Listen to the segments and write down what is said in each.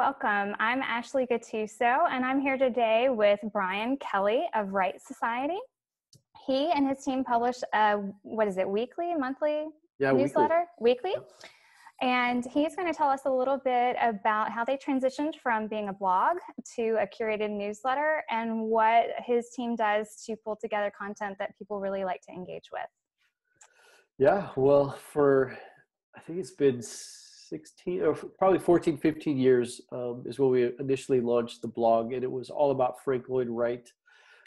welcome. I'm Ashley Gattuso, and I'm here today with Bryan Kelly of Wright Society. He and his team publish a, weekly, monthly newsletter? Weekly. Yep. And he's going to tell us a little bit about how they transitioned from being a blog to a curated newsletter and what his team does to pull together content that people really like to engage with. Yeah, well, I think it's been 16 or probably 14, 15 years is when we initially launched the blog. And it was all about Frank Lloyd Wright,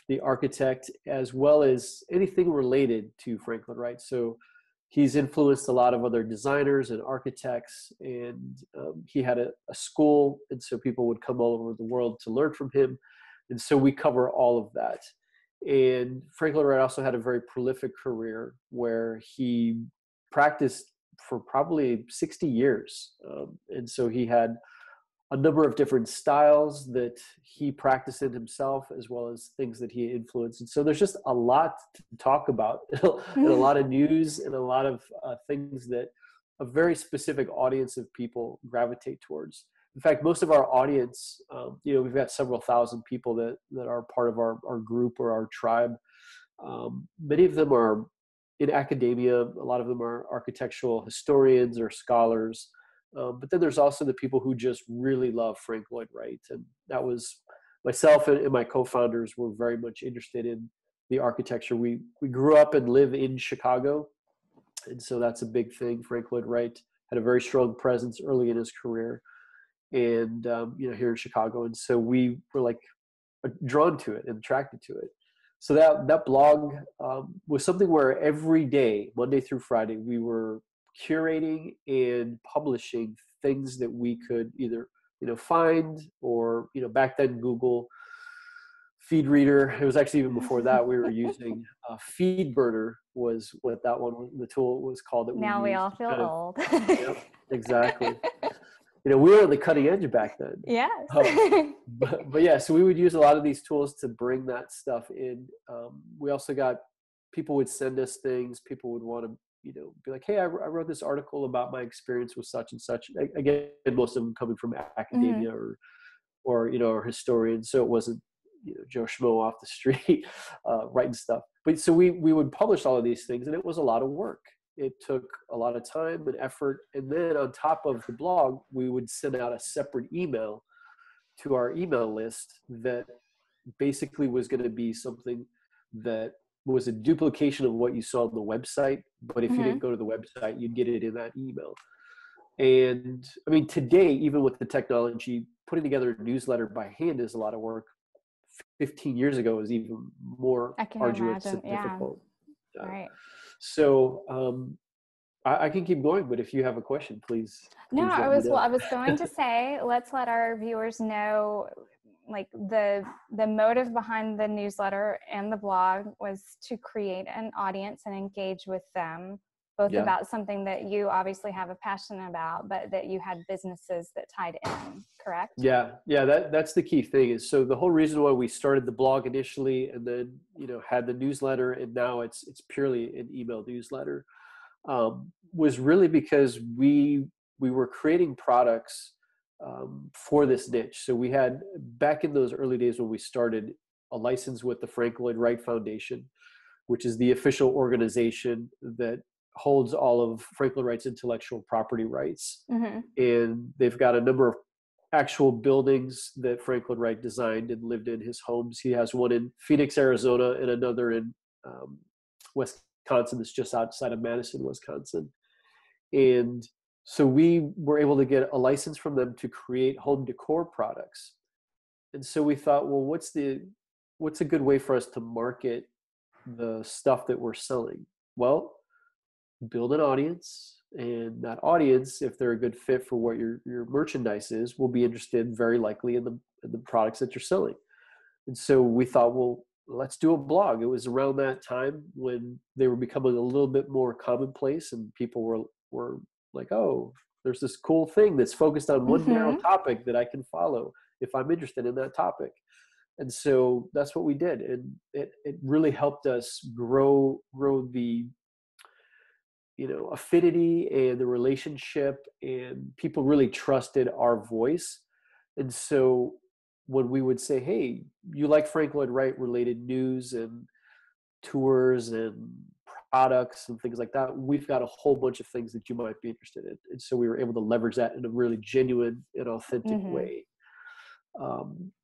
the architect, as well as anything related to Frank Lloyd Wright. So he's influenced a lot of other designers and architects, and he had a school. And so people would come all over the world to learn from him. And so we cover all of that. And Frank Lloyd Wright also had a very prolific career where he practiced for probably 60 years. And so he had a number of different styles that he practiced in himself, as well as things that he influenced. And so there's just a lot to talk about and a lot of news and a lot of things that a very specific audience of people gravitate towards. In fact, most of our audience, we've got several thousand people that are part of our group or our tribe. Many of them are in academia. A lot of them are architectural historians or scholars. But then there's also the people who just really love Frank Lloyd Wright. And that was myself and my co-founders were very much interested in the architecture. We grew up and live in Chicago. And so that's a big thing. Frank Lloyd Wright had a very strong presence early in his career and, here in Chicago. And so we were like drawn to it and attracted to it. So that blog was something where every day, Monday through Friday, we were curating and publishing things that we could either, find or, back then Google Feed Reader. It was actually even before that we were using Feed Burner was what the tool was called. Now we all feel old. Yep, exactly. We were on the cutting edge back then. Yes. But yeah, so we would use a lot of these tools to bring that stuff in. We also got people would send us things. People would want to, be like, hey, I wrote this article about my experience with such and such. Again, most of them coming from academia or historians. So it wasn't, Joe Schmo off the street writing stuff. But so we would publish all of these things, and it was a lot of work. It took a lot of time and effort. And then on top of the blog, we would send out a separate email to our email list that basically was going to be something that was a duplication of what you saw on the website. But if you didn't go to the website, you'd get it in that email. And I mean, today, even with the technology, putting together a newsletter by hand is a lot of work. 15 years ago was even more arduous and difficult. Right. So I can keep going, but if you have a question, please. No, I was going to say, let's let our viewers know, like the motive behind the newsletter and the blog was to create an audience and engage with them, both about something that you obviously have a passion about, but that you had businesses that tied in, correct? Yeah, that's the key thing is, so the whole reason why we started the blog initially and then, had the newsletter and now it's purely an email newsletter, was really because we were creating products for this niche. So we had, back in those early days when we started, a license with the Frank Lloyd Wright Foundation, which is the official organization that holds all of Frank Lloyd Wright's intellectual property rights. And they've got a number of actual buildings that Frank Lloyd Wright designed and lived in, his homes. He has one in Phoenix, Arizona, and another in Wisconsin that's just outside of Madison, Wisconsin. And so we were able to get a license from them to create home decor products. And so we thought, well, what's a good way for us to market the stuff that we're selling? Well, build an audience, and that audience, if they're a good fit for what your merchandise is, will be interested very likely in the products that you're selling. And so we thought, well, let's do a blog. It was around that time when they were becoming a little bit more commonplace, and people were like, oh, there's this cool thing that's focused on one narrow topic that I can follow if I'm interested in that topic. And so that's what we did. And it really helped us grow the affinity and the relationship, and people really trusted our voice And so when we would say, hey, you like Frank Lloyd Wright related news and tours and products and things like that, we've got a whole bunch of things that you might be interested in. And so we were able to leverage that in a really genuine and authentic way.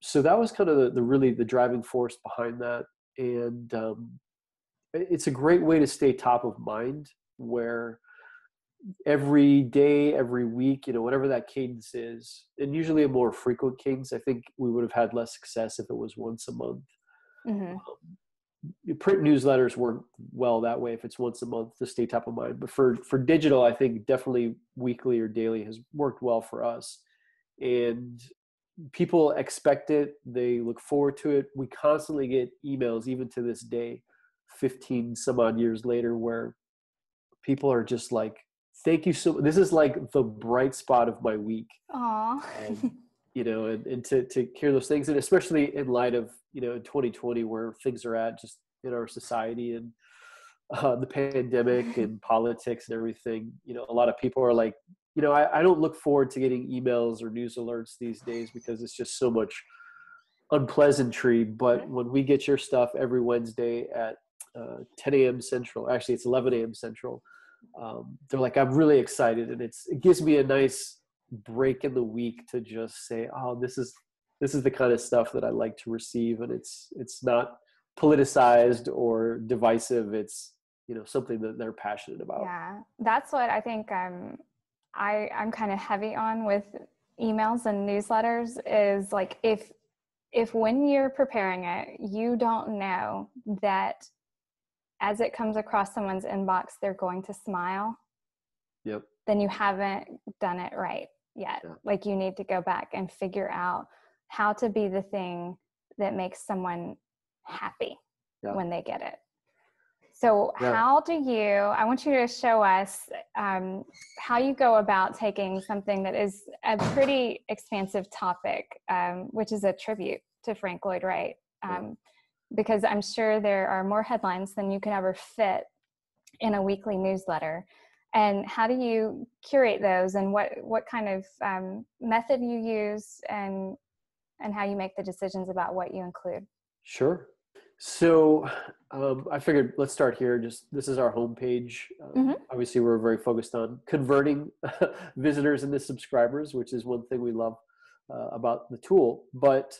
So that was kind of the really the driving force behind that. And it's a great way to stay top of mind, where every day, every week, whatever that cadence is, and usually a more frequent cadence. I think we would have had less success if it was once a month. Print newsletters work well that way if it's once a month to stay top of mind. But for digital, I think definitely weekly or daily has worked well for us. And people expect it. They look forward to it. We constantly get emails, even to this day, 15 some odd years later, where people are just like, thank you so much. This is like the bright spot of my week. Aww. And to hear those things, and especially in light of, in 2020, where things are at just in our society and the pandemic and politics and everything, a lot of people are like, I don't look forward to getting emails or news alerts these days because it's just so much unpleasantry. But when we get your stuff every Wednesday at 10 a.m. Central, actually it's 11 a.m. Central, they're like, I'm really excited. And it gives me a nice break in the week to just say, oh, this is the kind of stuff that I like to receive. And it's not politicized or divisive. It's, something that they're passionate about. Yeah, that's what I think I'm kind of heavy on with emails and newsletters, is like, if when you're preparing it, you don't know that as it comes across someone's inbox, they're going to smile, then you haven't done it right yet. Yeah. Like, you need to go back and figure out how to be the thing that makes someone happy when they get it. So how do I want you to show us how you go about taking something that is a pretty expansive topic, which is a tribute to Frank Lloyd Wright, because I'm sure there are more headlines than you can ever fit in a weekly newsletter. And how do you curate those, and what kind of method you use, and how you make the decisions about what you include? Sure. So I figured let's start here. This is our homepage. Obviously, we're very focused on converting visitors into subscribers, which is one thing we love about the tool. But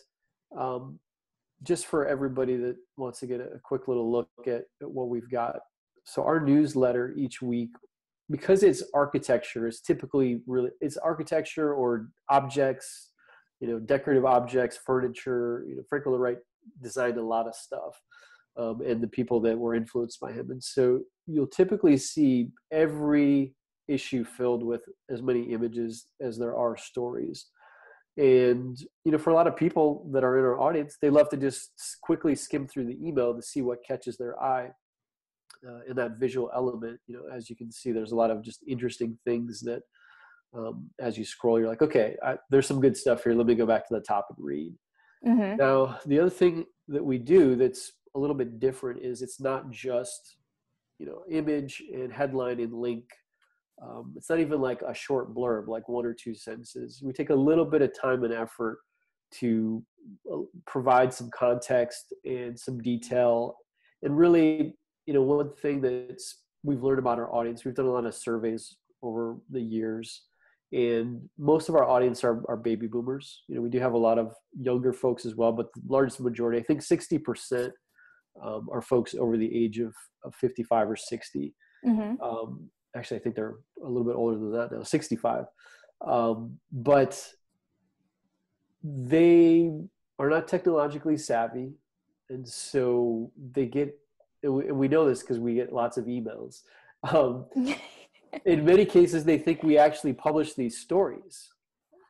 just for everybody that wants to get a quick little look at what we've got. So our newsletter each week, because it's architecture, is typically it's architecture or objects, decorative objects, furniture. Frank Lloyd Wright designed a lot of stuff, and the people that were influenced by him. And so you'll typically see every issue filled with as many images as there are stories. And, for a lot of people that are in our audience, they love to just quickly skim through the email to see what catches their eye in that visual element. As you can see, there's a lot of just interesting things that as you scroll, you're like, okay, there's some good stuff here. Let me go back to the top and read. Now, the other thing that we do that's a little bit different is it's not just, image and headline and link. It's not even like a short blurb, like 1 or 2 sentences. We take a little bit of time and effort to provide some context and some detail. And really, one thing we've learned about our audience, we've done a lot of surveys over the years, and most of our audience are baby boomers. We do have a lot of younger folks as well, but the largest majority, I think 60%, are folks over the age of 55 or 60. Actually, I think they're a little bit older than that now, 65. But they are not technologically savvy. And so we know this because we get lots of emails. In many cases, they think we actually publish these stories.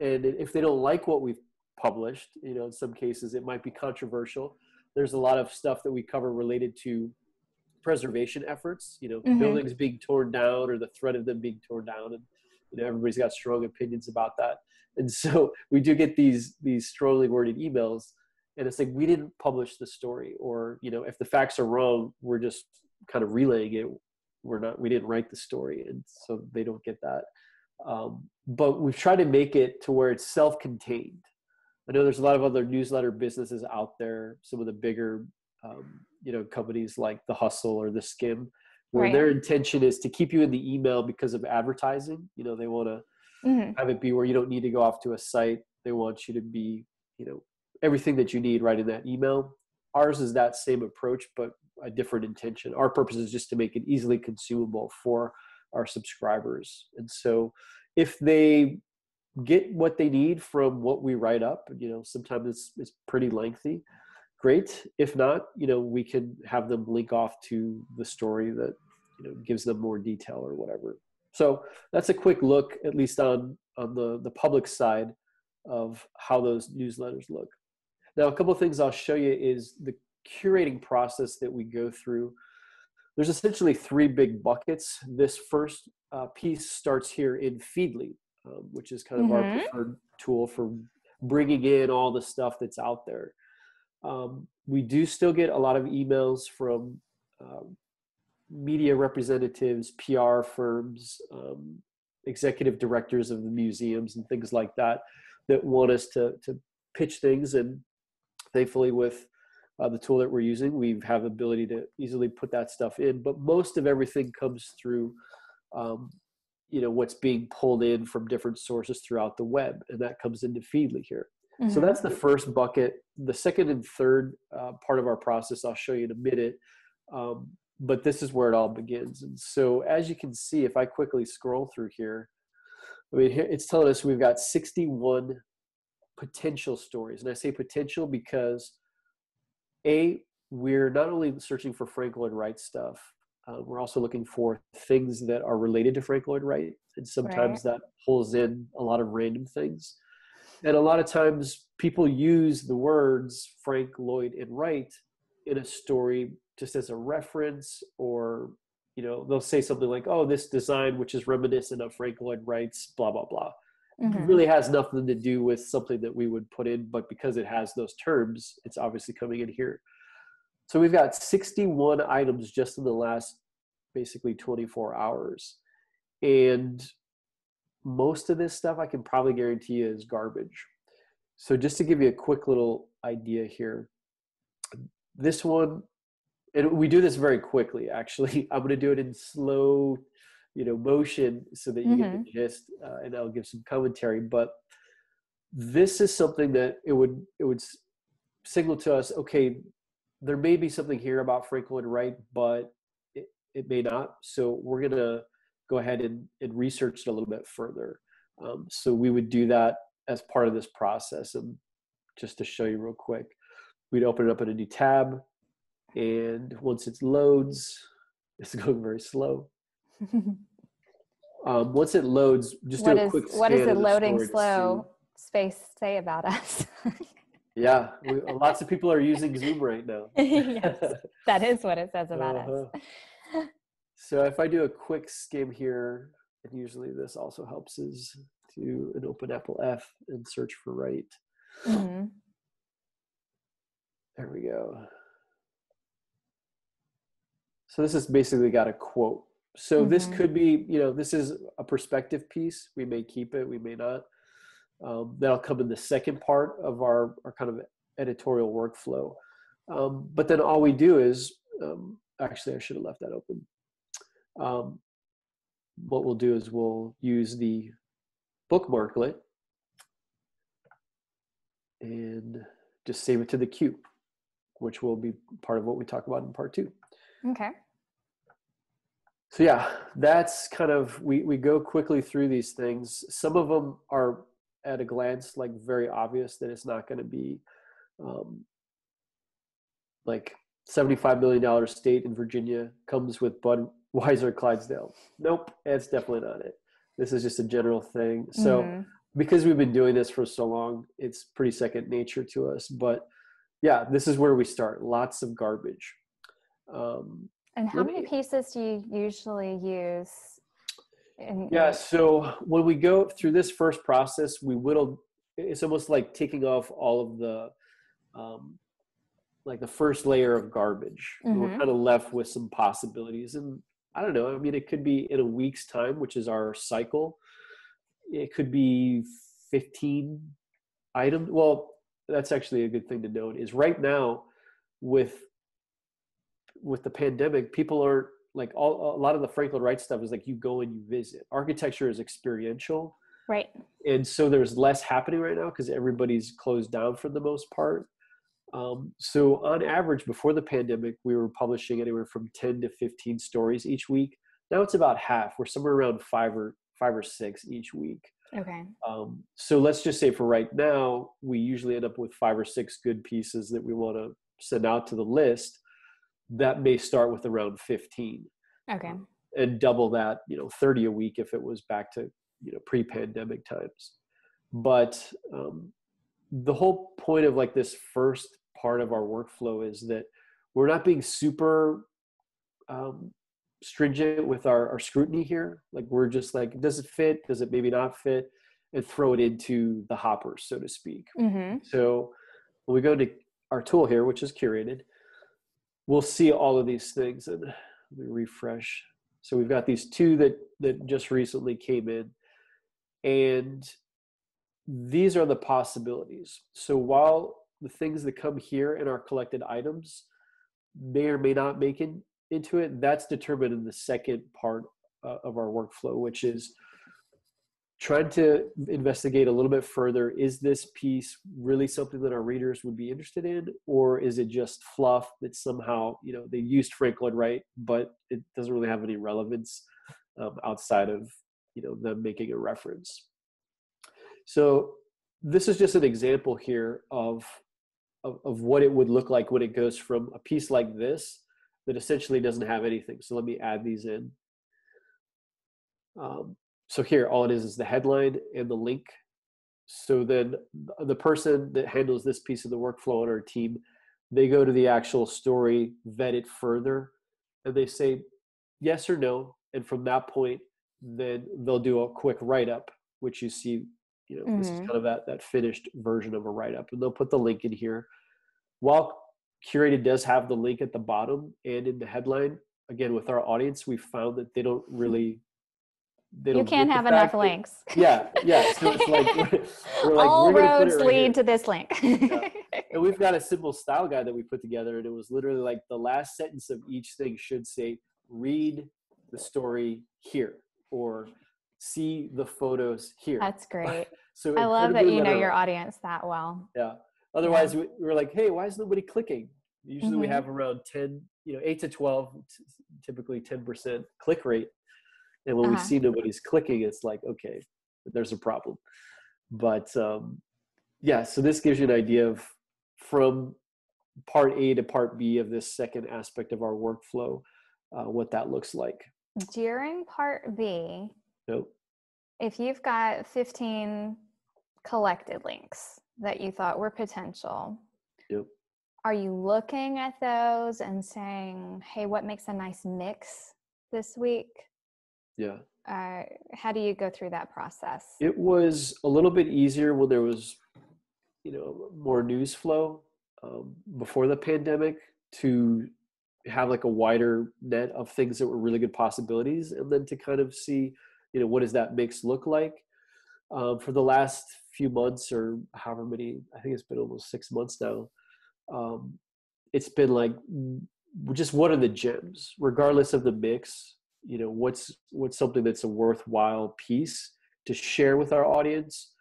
And if they don't like what we've published, in some cases, it might be controversial. There's a lot of stuff that we cover related to preservation efforts, buildings being torn down or the threat of them being torn down. And, everybody's got strong opinions about that. And so we do get these strongly worded emails, and it's like, we didn't publish the story, or, if the facts are wrong, we're just kind of relaying it. We didn't write the story. And so they don't get that. But we've tried to make it to where it's self-contained. I know there's a lot of other newsletter businesses out there, some of the bigger, companies like The Hustle or The Skim, where Right. their intention is to keep you in the email because of advertising. They want to have it be where you don't need to go off to a site. They want you to be, everything that you need right in that email. Ours is that same approach, but a different intention. Our purpose is just to make it easily consumable for our subscribers. And so if they get what they need from what we write up, sometimes it's pretty lengthy, great. If not, we can have them link off to the story that, gives them more detail or whatever. So that's a quick look, at least on the public side, of how those newsletters look. Now, a couple of things I'll show you is the curating process that we go through. There's essentially 3 big buckets. This first piece starts here in Feedly, which is kind of our preferred tool for bringing in all the stuff that's out there. We do still get a lot of emails from media representatives, PR firms, executive directors of the museums and things like that want us to pitch things. And thankfully with the tool that we're using, we have the ability to easily put that stuff in. But most of everything comes through, what's being pulled in from different sources throughout the web. And that comes into Feedly here. So that's the first bucket. The second and third part of our process, I'll show you in a minute. But this is where it all begins. And so as you can see, if I quickly scroll through here, here it's telling us we've got 61 potential stories. And I say potential because we're not only searching for Frank Lloyd Wright stuff, we're also looking for things that are related to Frank Lloyd Wright. And sometimes that pulls in a lot of random things. And a lot of times people use the words Frank Lloyd and Wright in a story just as a reference, or, they'll say something like, oh, this design, which is reminiscent of Frank Lloyd Wright's blah, blah, blah. It really has nothing to do with something that we would put in, but because it has those terms, it's obviously coming in here. So we've got 61 items just in the last basically 24 hours. And most of this stuff I can probably guarantee you is garbage. So just to give you a quick little idea here, this one, and we do this very quickly, actually. I'm going to do it in slow, motion so that you get the gist, and I'll give some commentary. But this is something that it would signal to us, okay, there may be something here about Frank Lloyd Wright, but it may not. So we're going to go ahead and research it a little bit further. So we would do that as part of this process. And just to show you real quick, we'd open it up in a new tab. And once it loads, it's going very slow. Once it loads, just do a quick scan. What does the loading slow space say about us? Yeah, lots of people are using Zoom right now. Yes, that is what it says about us. So if I do a quick skim here, and usually this also helps, is to an open Apple F and search for Wright. There we go. So this has basically got a quote. So this could be, this is a perspective piece. We may keep it, we may not. That'll come in the second part of our kind of editorial workflow. But then all we do is, actually I should have left that open. What we'll do is we'll use the bookmarklet and just save it to the queue, which will be part of what we talk about in part 2. Okay. So yeah, that's kind of, we go quickly through these things. Some of them are at a glance, like very obvious that it's not going to be like $75 million state in Virginia comes with Budweiser Clydesdale. Nope, that's definitely not it. This is just a general thing. So because we've been doing this for so long, it's pretty second nature to us. But yeah, this is where we start. Lots of garbage. And how many pieces do you usually use? So when we go through this first process, we whittle, it's almost like taking off all of the, like the first layer of garbage. We're kind of left with some possibilities. And I don't know, I mean, it could be in a week's time, which is our cycle. It could be 15 items. Well, that's actually a good thing to note, is right now with the pandemic, people are like, a lot of the Frank Lloyd Wright stuff is like you go and you visit. Architecture is experiential. Right. And so there's less happening right now because everybody's closed down for the most part. So on average, before the pandemic, we were publishing anywhere from 10 to 15 stories each week. Now it's about half. We're somewhere around five or six each week. Okay. So let's just say for right now, we usually end up with 5 or 6 good pieces that we want to send out to the list. That may start with around 15. Okay. And double that, 30 a week if it was back to, pre-pandemic times. But the whole point of like this first part of our workflow is that we're not being super stringent with our scrutiny here. Like we're just like, does it fit? Does it maybe not fit? And throw it into the hopper, so to speak. Mm-hmm. So when we go to our tool here, which is Curated, we'll see all of these things. And let me refresh. So we've got these 2 that just recently came in. And these are the possibilities. So while the things that come here in our collected items may or may not make it into it, that's determined in the second part of our workflow, which is trying to investigate a little bit further. Is this piece really something that our readers would be interested in? Or is it just fluff that somehow, they used Frank Lloyd Wright, but it doesn't really have any relevance outside of, them making a reference. So this is just an example here of what it would look like when it goes from a piece like this that essentially doesn't have anything. So let me add these in. So here, all it is the headline and the link. So then the person that handles this piece of the workflow on our team, they go to the actual story, vet it further, and they say yes or no. And from that point, then they'll do a quick write-up, which you see, this is kind of that finished version of a write-up. And they'll put the link in here. While Curated does have the link at the bottom and in the headline, again, with our audience, we found that they don't really... You can't have enough links. Yeah. So it's like we're like, all we're gonna put it roads right lead here. to this link. Yeah. And we've got a simple style guide that we put together, and it was literally like the last sentence of each thing should say, read the story here, or see the photos here. That's great. So I love that you know your audience that well. Yeah. Otherwise, we were like, hey, why is nobody clicking? Usually we have around 10, 8 to 12, typically 10% click rate. And when we see nobody's clicking, it's like, okay, there's a problem. But so this gives you an idea of from part A to part B of this second aspect of our workflow, what that looks like. During part B, Nope. If you've got 15 collected links that you thought were potential, Yep. Are you looking at those and saying, hey, what makes a nice mix this week? Yeah. How do you go through that process? It was a little bit easier when there was, more news flow before the pandemic to have like a wider net of things that were really good possibilities, and then to kind of see, what does that mix look like? For the last few months, or however many, I think it's been almost 6 months now, it's been like, just what are the gems, regardless of the mix, what's something that's a worthwhile piece to share with our audience,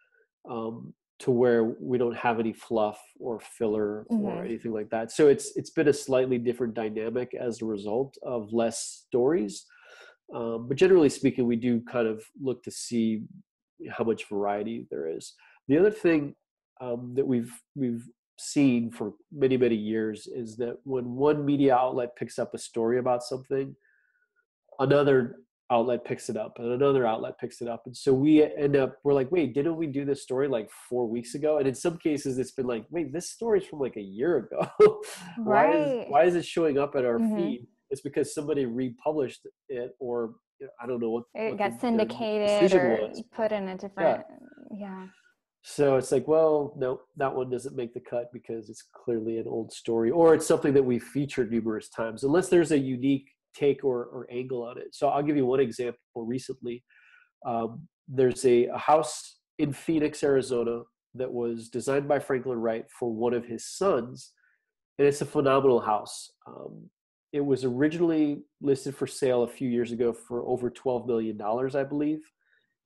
to where we don't have any fluff or filler or anything like that. So it's been a slightly different dynamic as a result of less stories. But generally speaking, we do kind of look to see how much variety there is. The other thing that we've seen for many, many years is that when one media outlet picks up a story about something, another outlet picks it up and another outlet picks it up. And so we're like, wait, didn't we do this story like 4 weeks ago? And in some cases it's been like, wait, this story is from like a year ago. Right. Why is it showing up at our feed? It's because somebody republished it, or I don't know what it got syndicated or put in a different, yeah. So it's like, well, no, that one doesn't make the cut because it's clearly an old story, or it's something that we've featured numerous times, unless there's a unique take or angle on it. So I'll give you one example recently. There's a house in Phoenix, Arizona that was designed by Frank Lloyd Wright for one of his sons. And it's a phenomenal house. It was originally listed for sale a few years ago for over $12 million, I believe.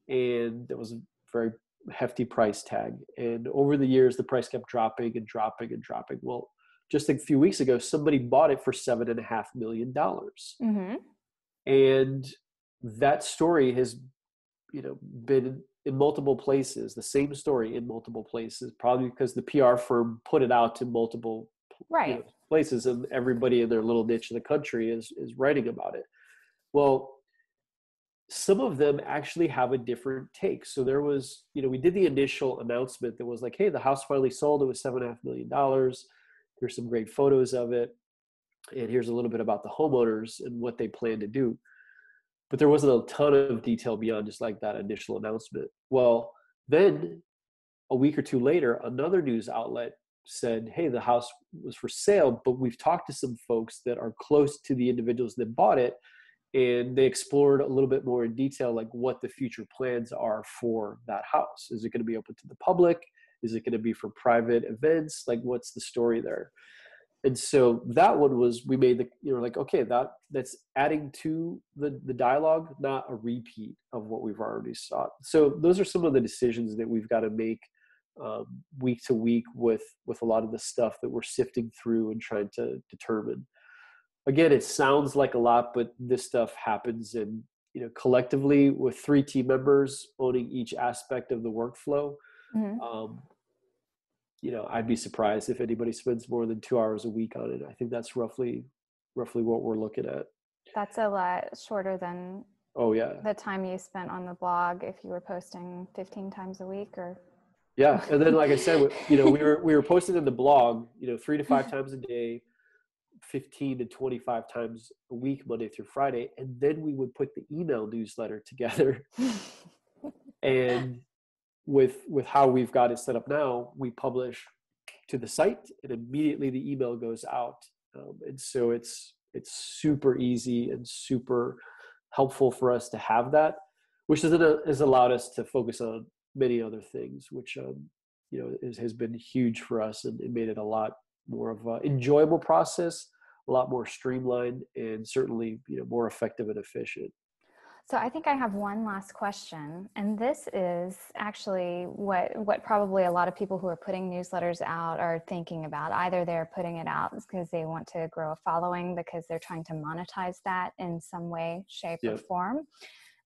And that was a very hefty price tag. And over the years, the price kept dropping and dropping and dropping. Well, just a few weeks ago, somebody bought it for $7.5 million. Mm-hmm. And that story has, been in multiple places, the same story in multiple places, probably because the PR firm put it out to multiple places, and everybody in their little niche in the country is writing about it. Well, some of them actually have a different take. So there was, we did the initial announcement that was like, hey, the house finally sold. It was $7.5 million. Here's some great photos of it. And here's a little bit about the homeowners and what they plan to do. But there wasn't a ton of detail beyond just like that initial announcement. Well, then a week or two later, another news outlet said, hey, the house was for sale, but we've talked to some folks that are close to the individuals that bought it. And they explored a little bit more in detail, like what the future plans are for that house. Is it going to be open to the public? Is it going to be for private events? Like, what's the story there? And so that one was, we made the, okay, that's adding to the dialogue, not a repeat of what we've already saw. So those are some of the decisions that we've got to make week to week with a lot of the stuff that we're sifting through and trying to determine. Again, it sounds like a lot, but this stuff happens in, collectively with 3 team members owning each aspect of the workflow. Mm-hmm. I'd be surprised if anybody spends more than 2 hours a week on it. I think that's roughly what we're looking at. That's a lot shorter than the time you spent on the blog if you were posting 15 times a week or. Yeah. And then, like I said, we were posting in the blog, 3 to 5 times a day, 15 to 25 times a week, Monday through Friday. And then we would put the email newsletter together. And with how we've got it set up now, we publish to the site and immediately the email goes out. And so it's super easy and super helpful for us to have that, which has allowed us to focus on many other things, which, has been huge for us and it made it a lot more of an enjoyable process, a lot more streamlined, and certainly, more effective and efficient. So I think I have one last question, and this is actually what probably a lot of people who are putting newsletters out are thinking about. Either they're putting it out because they want to grow a following because they're trying to monetize that in some way, shape, or form.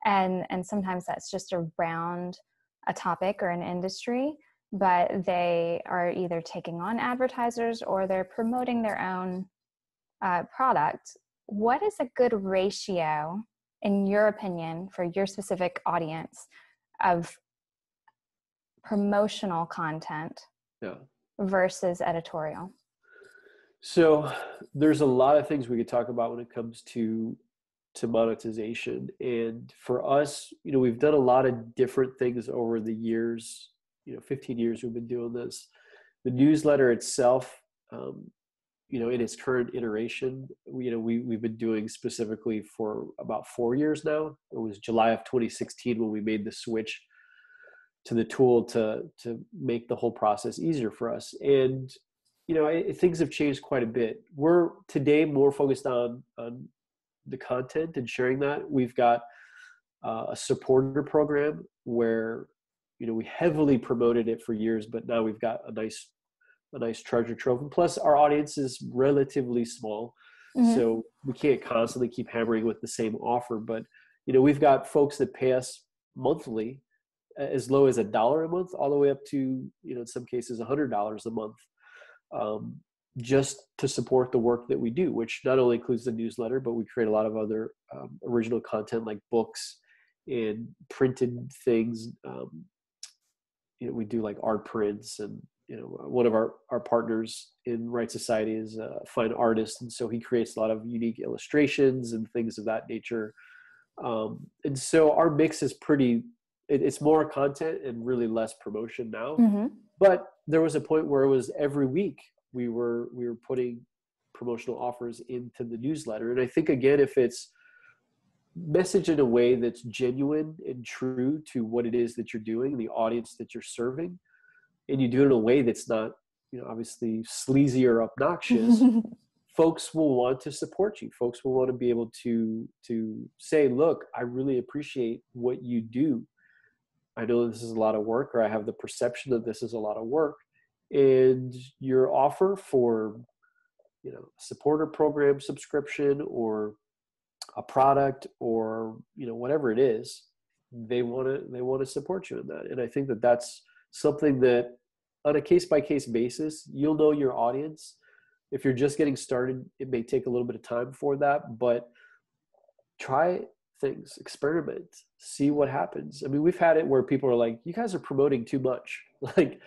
And sometimes that's just around a topic or an industry, but they are either taking on advertisers or they're promoting their own product. What is a good ratio, in your opinion, for your specific audience, of promotional content versus editorial? So there's a lot of things we could talk about when it comes to monetization. And for us, we've done a lot of different things over the years, 15 years we've been doing this. The newsletter itself, in its current iteration, we've been doing specifically for about 4 years now. It was July of 2016 when we made the switch to the tool to make the whole process easier for us. And, things have changed quite a bit. We're today more focused on the content and sharing that. We've got a supporter program where, we heavily promoted it for years, but now we've got a nice treasure trove. And plus our audience is relatively small. Mm-hmm. So we can't constantly keep hammering with the same offer, but, we've got folks that pay us monthly as low as $1 a month, all the way up to, in some cases $100 a month, just to support the work that we do, which not only includes the newsletter, but we create a lot of other original content like books and printed things. We do like art prints, and one of our partners in Wright Society is a fine artist, and so he creates a lot of unique illustrations and things of that nature. And so our mix is it's more content and really less promotion now. Mm-hmm. But there was a point where it was every week we were putting promotional offers into the newsletter. And I think, again, if it's messaged in a way that's genuine and true to what it is that you're doing, the audience that you're serving, and you do it in a way that's not, obviously sleazy or obnoxious, folks will want to support you. Folks will want to be able to say, look, I really appreciate what you do. I know this is a lot of work, or I have the perception that this is a lot of work. And your offer for, supporter program subscription or a product or, whatever it is, they want to support you in that. And I think that that's something that on a case-by-case basis, you'll know your audience. If you're just getting started, it may take a little bit of time for that, but try things, experiment, see what happens. I mean, we've had it where people are like, you guys are promoting too much. Like,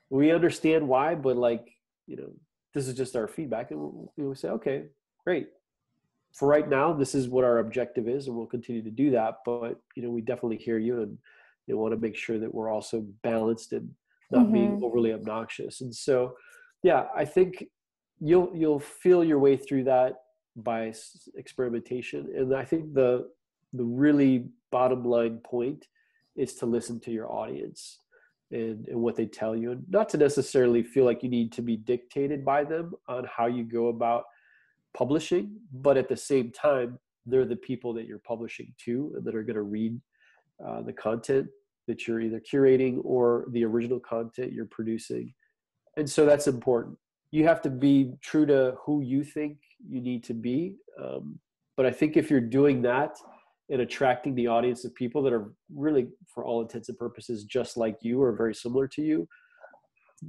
we understand why, but this is just our feedback. And we say, okay, great. For right now, this is what our objective is, and we'll continue to do that. But, we definitely hear you, and want to make sure that we're also balanced and not being overly obnoxious. And so, yeah, I think you'll feel your way through that by experimentation. And I think the really bottom line point is to listen to your audience and what they tell you, and not to necessarily feel like you need to be dictated by them on how you go about publishing, but at the same time, they're the people that you're publishing to and that are going to read the content that you're either curating or the original content you're producing. And so that's important. You have to be true to who you think you need to be. But I think if you're doing that and attracting the audience of people that are really, for all intents and purposes, just like you or very similar to you,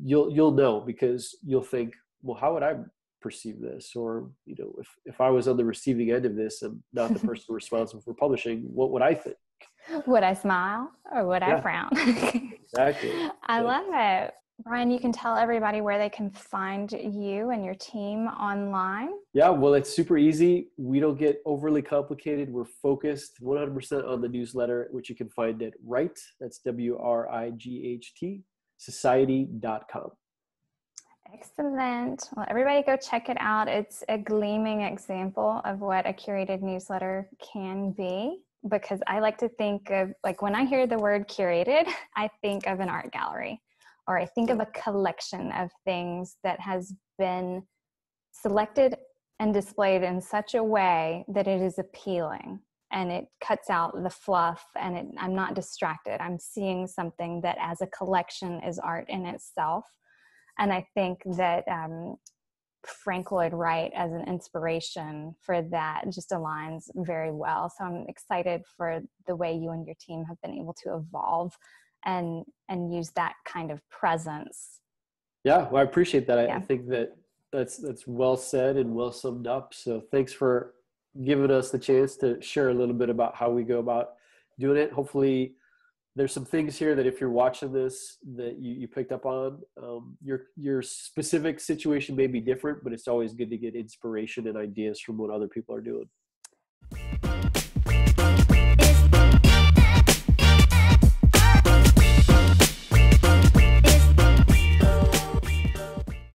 you'll know, because you'll think, well, how would I perceive this? Or, if I was on the receiving end of this and not the person responsible for publishing, what would I think? Would I smile or would I frown? Exactly. I love it. Bryan, you can tell everybody where they can find you and your team online. Yeah, well, it's super easy. We don't get overly complicated. We're focused 100% on the newsletter, which you can find at Wright, that's WRIGHT, society.com. Excellent. Well, everybody go check it out. It's a gleaming example of what a curated newsletter can be, because I like to think of, when I hear the word curated, I think of an art gallery, or I think of a collection of things that has been selected and displayed in such a way that it is appealing and it cuts out the fluff, and I'm not distracted. I'm seeing something that as a collection is art in itself. And I think that Frank Lloyd Wright as an inspiration for that just aligns very well. So I'm excited for the way you and your team have been able to evolve and use that kind of presence. Yeah, well, I appreciate that. I think that's well said and well summed up. So thanks for giving us the chance to share a little bit about how we go about doing it. Hopefully there's some things here that if you're watching this that you picked up on. Your specific situation may be different, but it's always good to get inspiration and ideas from what other people are doing.